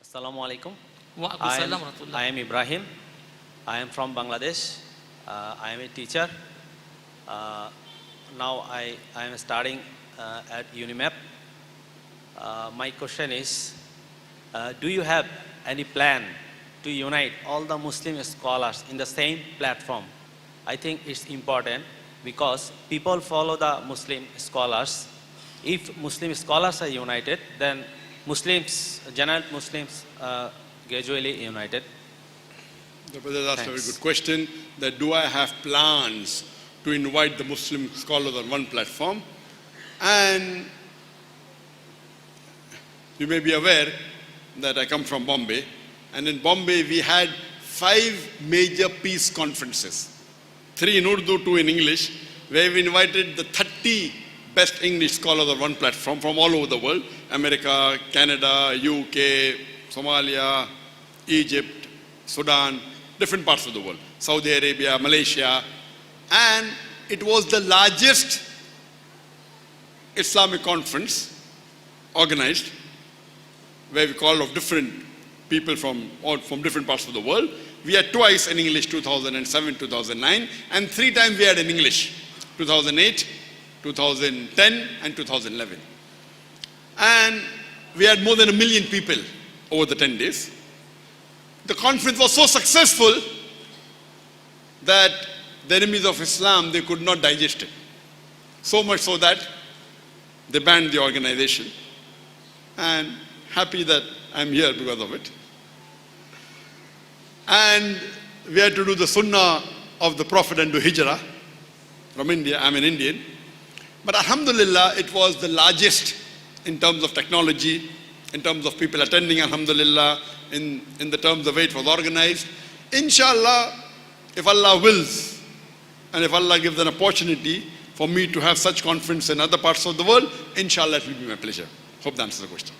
Assalamu alaikum. Wa alaikum salam wa rahmatullah. I am Ibrahim. I am from Bangladesh. I am a teacher. Now I am studying at UNIMAP. My question is, do you have any plan to unite all the Muslim scholars in the same platform? I think it's important because people follow the Muslim scholars. If Muslim scholars are united, then Muslims, general Muslims, gradually united. The brother asked a very good question, that do I have plans to invite the Muslim scholars on one platform? And you may be aware that I come from Bombay, and in Bombay we had 5 major peace conferences, 3 in Urdu, 2 in English, where we invited the 30 best English scholars on one platform from all over the world, America, Canada, UK, Somalia, Egypt, Sudan, different parts of the world, Saudi Arabia, Malaysia, and it was the largest Islamic conference organized, where we called of different people from different parts of the world. We had twice in English, 2007, 2009, and 3 times we had in English, 2008, 2010, and 2011. And we had more than 1 million people over the 10 days. The conference was so successful that the enemies of Islam, they could not digest it. So much so that they banned the organization. And happy that I'm here because of it. And we had to do the sunnah of the Prophet and do hijrah from India. I'm an Indian. But alhamdulillah, it was the largest in terms of technology, in terms of people attending, alhamdulillah, in the terms of way it was organized. Inshallah, if Allah wills, and if Allah gives an opportunity for me to have such conference in other parts of the world, inshallah it will be my pleasure. Hope that answers the question.